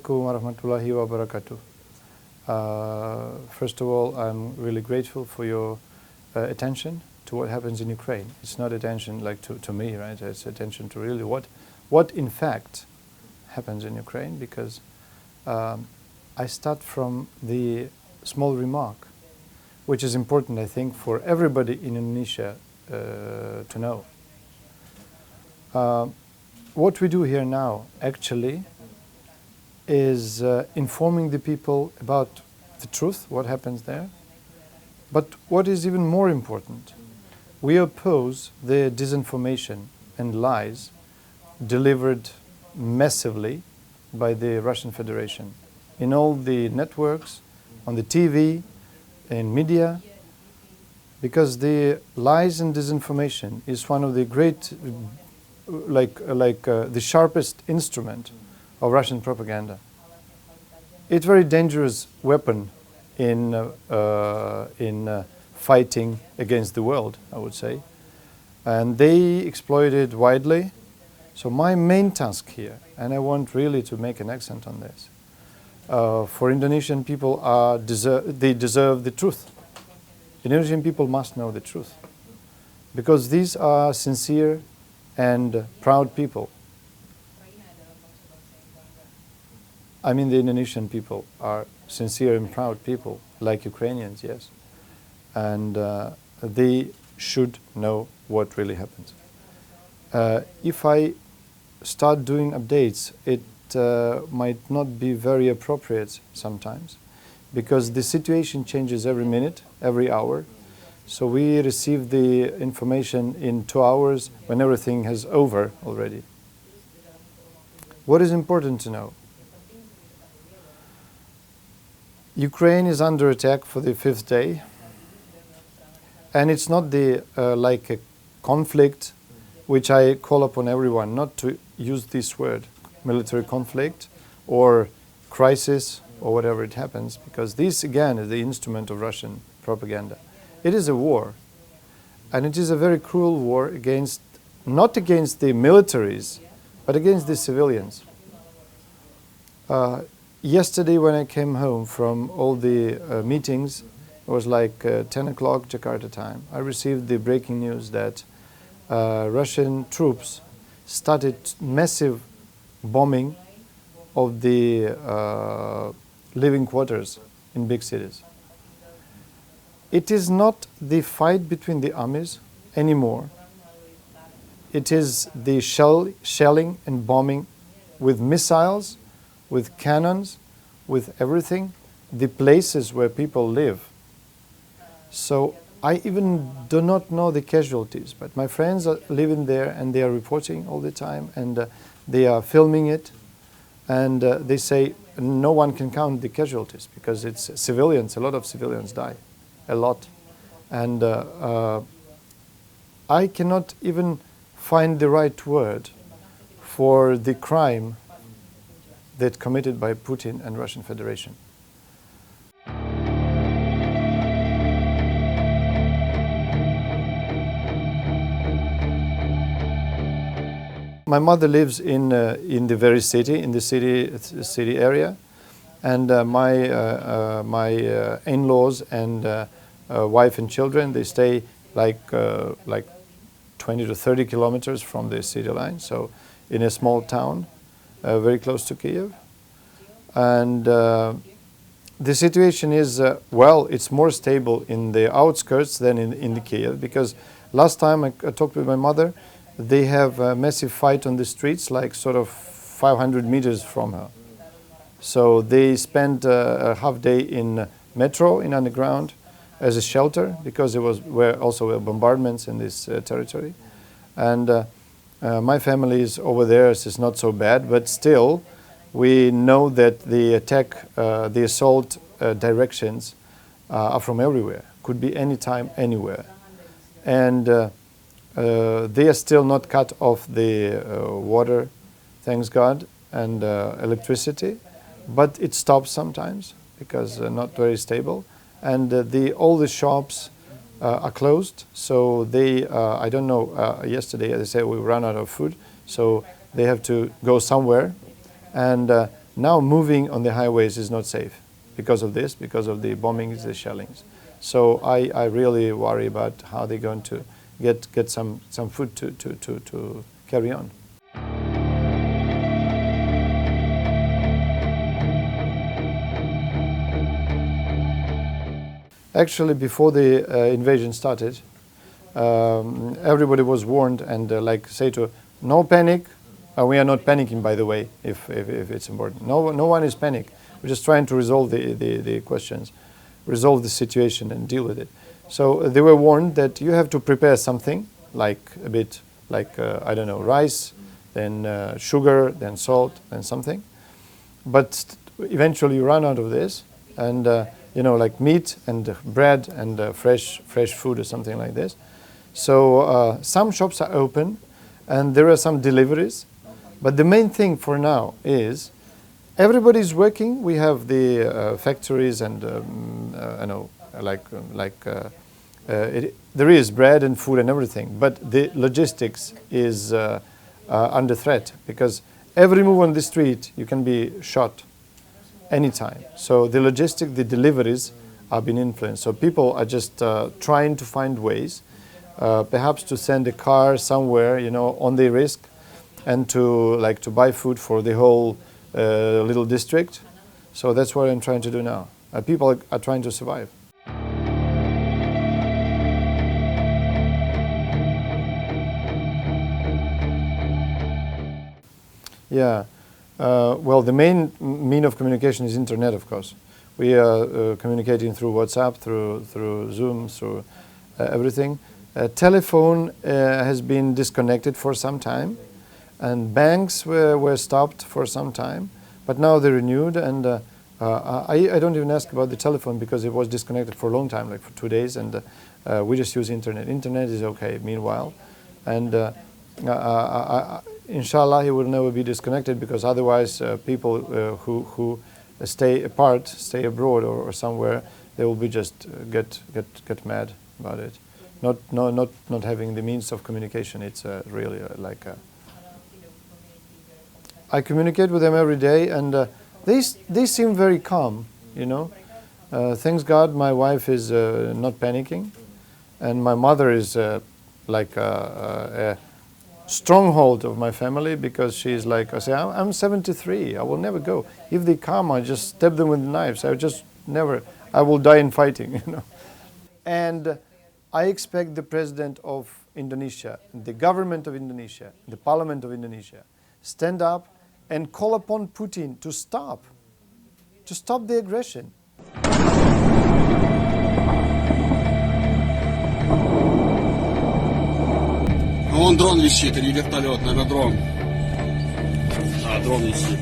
alaikum warahmatullahi wabarakatuh. First of all, I'm really grateful for your attention to what happens in Ukraine. It's not attention like to me, right? It's attention to really what in fact happens in Ukraine, because I start from the small remark, which is important, I think, for everybody in Indonesia to know. What we do here now, actually, is informing the people about the truth, what happens there. But what is even more important, we oppose the disinformation and lies delivered massively by the Russian Federation in all the networks, on the TV, in media, because the lies and disinformation is one of the great, the sharpest instrument of Russian propaganda. It's a very dangerous weapon in fighting against the world, I would say. And they exploit it widely. So my main task here, and I want really to make an accent on this, for Indonesian people, they deserve the truth. Indonesian people must know the truth, because these are sincere and proud people. I mean, the Indonesian people are sincere and proud people, like Ukrainians, yes. And they should know what really happens. If I start doing updates, it might not be very appropriate sometimes, because the situation changes every minute, every hour. So we receive the information in 2 hours when everything is over already. What is important to know? Ukraine is under attack for the 5th day, and it's not the like a conflict, which I call upon everyone not to use this word, military conflict or crisis or whatever it happens, because this again is the instrument of Russian propaganda. It is a war, and it is a very cruel war against, not against the militaries, but against the civilians. Yesterday when I came home from all the meetings, it was like 10 o'clock Jakarta time, I received the breaking news that Russian troops started massive bombing of the living quarters in big cities. It is not the fight between the armies anymore. It is the shelling and bombing with missiles, with cannons, with everything, the places where people live. So I even do not know the casualties, but my friends are living there and they are reporting all the time, and they are filming it, and they say no one can count the casualties because it's civilians, a lot of civilians die, a lot. And I cannot even find the right word for the crime that committed by Putin and Russian Federation. My mother lives in the very city, in the city area, and my in-laws and wife and children, they stay like 20 to 30 kilometers from the city line, so in a small town, very close to Kiev. And the situation is, well, it's more stable in the outskirts than in the Kiev, because last time I talked with my mother, they have a massive fight on the streets, like sort of 500 meters from her. So they spent a half day in metro, in underground, as a shelter, because there were also bombardments in this territory. And my family is over there, so it's not so bad, but still, we know that the attack, the assault directions are from everywhere, could be anytime, anywhere. And they are still not cut off the water, thanks God, and electricity, but it stops sometimes because not very stable. And all the shops are closed, so they, I don't know, yesterday they said we ran out of food, so they have to go somewhere. And now moving on the highways is not safe because of this, because of the bombings, the shellings. So I really worry about how they're going to get some food to carry on. Actually, before the invasion started, everybody was warned and no panic. We are not panicking, by the way, if it's important. No one is panic. We're just trying to resolve the questions, resolve the situation and deal with it. So they were warned that you have to prepare something I don't know, rice, then sugar, then salt, then something. But eventually you run out of this, and like meat and bread and fresh food or something like this. So some shops are open, and there are some deliveries. But the main thing for now is everybody's working. We have the factories and there is bread and food and everything, but the logistics is under threat because every move on the street you can be shot anytime. So the logistic, the deliveries are being influenced. So people are just trying to find ways, perhaps to send a car somewhere, on the risk, and to buy food for the whole little district. So that's what I'm trying to do now. People are trying to survive. Yeah. Well, the main mean of communication is internet, of course. We are communicating through WhatsApp, through Zoom, through everything. Telephone has been disconnected for some time, and banks were stopped for some time, but now they're renewed. And I don't even ask about the telephone because it was disconnected for a long time, like for 2 days, and we just use internet. Internet is okay meanwhile, and inshallah, he will never be disconnected because otherwise people who stay apart, stay abroad or somewhere, they will be just get mad about it. Not having the means of communication. It's really I communicate with them every day, and they seem very calm. Thanks God, my wife is not panicking, and my mother is a stronghold of my family because she's like, I say, I'm 73, I will never go. If they come, I just stab them with knives. I will die in fighting, And I expect the president of Indonesia, the government of Indonesia, the parliament of Indonesia, stand up and call upon Putin to stop the aggression. Вон дрон висит, или вертолет, наверное, дрон. Дрон висит.